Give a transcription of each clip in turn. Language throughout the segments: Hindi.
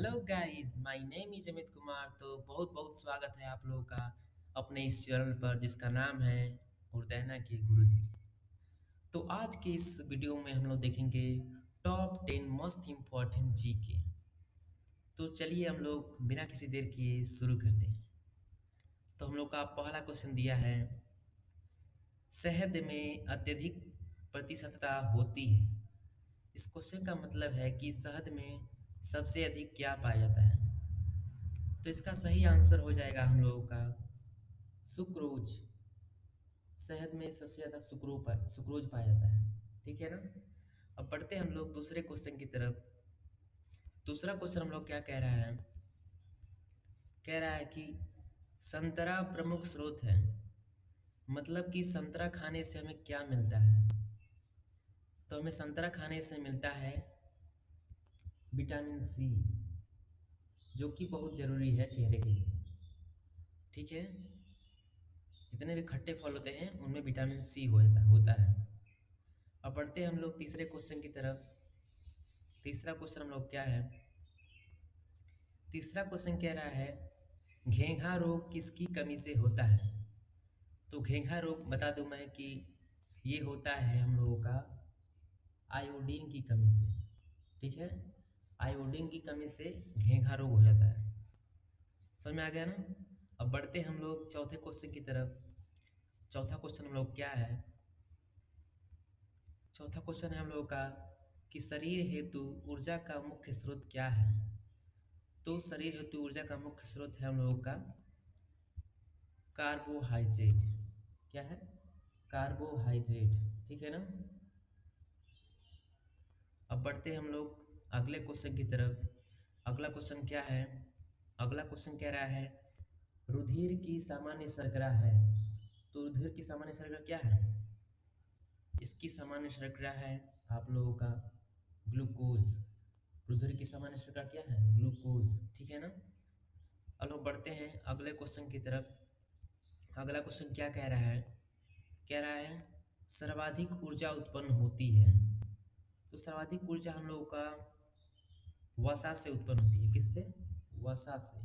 Hello guys, my name is Amit Kumar. तो बहुत बहुत स्वागत है आप लोगों का अपने इस चैनल पर जिसका नाम है उर्दैना के गुरुजी। तो आज के इस वीडियो में हम लोग देखेंगे टॉप 10 मोस्ट इम्पॉर्टेंट जीके। तो चलिए हम लोग बिना किसी देर किए शुरू करते हैं। तो हम लोग का पहला क्वेश्चन दिया है, शहद में अत्यधिक प्रतिशतता होती है। इस क्वेश्चन का मतलब है कि शहद में सबसे अधिक क्या पाया जाता है। तो इसका सही आंसर हो जाएगा हम लोगों का सुक्रोज। शहद में सबसे ज़्यादा सुक्रोज पाया जाता है। ठीक है ना। अब बढ़ते हैं हम लोग दूसरे क्वेश्चन की तरफ। दूसरा क्वेश्चन हम लोग क्या कह रहा है, कह रहा है कि संतरा प्रमुख स्रोत है। मतलब कि संतरा खाने से हमें क्या मिलता है। तो हमें संतरा खाने से मिलता है विटामिन सी, जो कि बहुत ज़रूरी है चेहरे के लिए। ठीक है। जितने भी खट्टे फल होते हैं उनमें विटामिन सी होता है। अब बढ़ते हैं हम लोग तीसरे क्वेश्चन की तरफ। तीसरा क्वेश्चन हम लोग क्या है, तीसरा क्वेश्चन कह रहा है घेंघा रोग किसकी कमी से होता है। तो घेंघा रोग बता दूं मैं कि ये होता है हम लोगों का आयोडीन की कमी से। ठीक है। आयोडीन की कमी से घेंघा रोग हो जाता है। समझ में आ गया ना। अब बढ़ते हैं हम लोग चौथे क्वेश्चन की तरफ। चौथा क्वेश्चन हम लोग क्या है, चौथा क्वेश्चन है हम लोगों का कि शरीर हेतु ऊर्जा का मुख्य स्रोत क्या है। तो शरीर हेतु ऊर्जा का मुख्य स्रोत है हम लोगों का कार्बोहाइड्रेट। क्या है? कार्बोहाइड्रेट। ठीक है ना। अब बढ़ते हैं हम लोग अगले क्वेश्चन की तरफ। अगला क्वेश्चन क्या है, अगला क्वेश्चन कह रहा है रुधिर की सामान्य शर्करा है। तो रुधिर की सामान्य शर्करा क्या है? इसकी सामान्य शर्करा है आप लोगों का ग्लूकोज। रुधिर की सामान्य शर्करा क्या है? ग्लूकोज। ठीक है ना। अब लोग बढ़ते हैं अगले क्वेश्चन की तरफ। अगला क्वेश्चन क्या कह रहा है, कह रहा है सर्वाधिक ऊर्जा उत्पन्न होती है। तो सर्वाधिक ऊर्जा हम लोगों का वसा से उत्पन्न होती है। किससे? वसा से।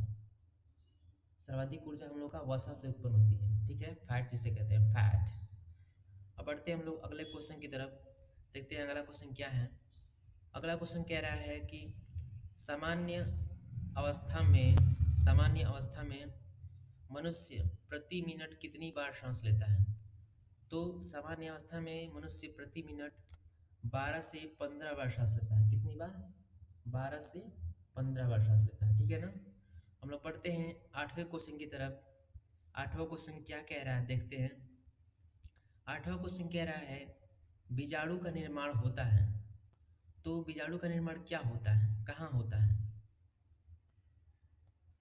सर्वाधिक ऊर्जा हम लोग का वसा से उत्पन्न होती है। ठीक है। फैट जिसे कहते हैं, फैट। अब बढ़ते हैं हम लोग अगले क्वेश्चन की तरफ। देखते हैं अगला क्वेश्चन क्या है। अगला क्वेश्चन कह रहा है कि सामान्य अवस्था में सामान्य अवस्था में मनुष्य प्रति मिनट कितनी बार सांस लेता है। तो सामान्य अवस्था में मनुष्य प्रति मिनट 12 से 15 बार सांस लेता है। कितनी बार? 12 से 15 बार सांस लेता है। ठीक है ना। हम लोग पढ़ते हैं आठवें क्वेश्चन की तरफ। आठवां क्वेश्चन क्या कह रहा है देखते हैं। आठवां क्वेश्चन कह रहा है बीजाणु का निर्माण होता है। तो बीजाणु का निर्माण क्या होता है, कहाँ होता है?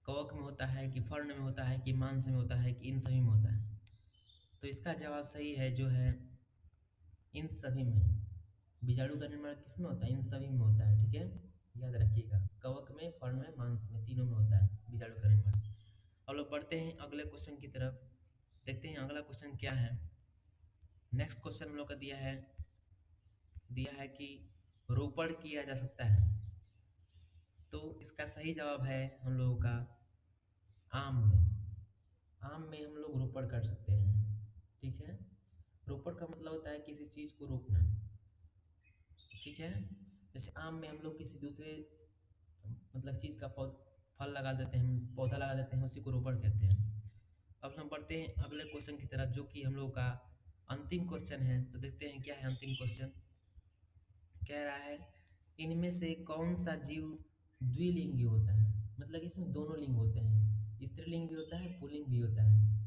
कवक में होता है कि फर्ण में होता है कि मांस में होता है कि इन सभी में होता है? तो इसका जवाब सही है जो है इन सभी में। बीजाणु का निर्माण किस में होता है? इन सभी में होता है। ठीक है। याद रखिएगा, कवक में, फर्ण में, मांस में, तीनों में होता है बीजाणु का निर्माण। अब लोग बढ़ते हैं अगले क्वेश्चन की तरफ। देखते हैं अगला क्वेश्चन क्या है। नेक्स्ट क्वेश्चन हम लोग का दिया है कि रोपण किया जा सकता है। तो इसका सही जवाब है हम लोगों का आम में। आम में हम लोग रोपण कर सकते हैं। ठीक है। रोपण का मतलब होता है किसी चीज़ को रोपना। ठीक है। जैसे आम में हम लोग किसी दूसरे मतलब चीज़ का फल लगा देते हैं, पौधा लगा देते हैं, उसी को रोपण कहते हैं। अब हम बढ़ते हैं अगले क्वेश्चन की तरफ जो कि हम लोग का अंतिम क्वेश्चन है। तो देखते हैं क्या है अंतिम क्वेश्चन। कह रहा है इनमें से कौन सा जीव द्विलिंगी होता है। मतलब इसमें दोनों लिंग होते हैं, स्त्रीलिंग भी होता है, पुल्लिंग भी होता है।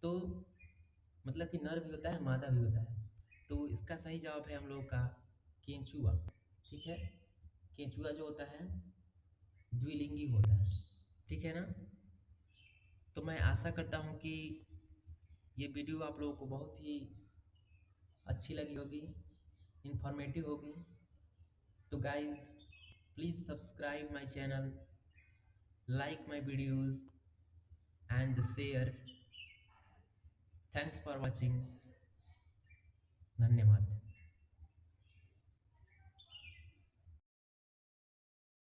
तो मतलब कि नर भी होता है, मादा भी होता है। तो इसका सही जवाब है हम लोग का केंचुआ। ठीक है। केंचुआ जो होता है द्विलिंगी होता है। ठीक है ना। तो मैं आशा करता हूँ कि ये वीडियो आप लोगों को बहुत ही अच्छी लगी होगी, इन्फॉर्मेटिव होगी। तो guys please subscribe my channel, like my videos and share. Thanks for watching. धन्यवाद।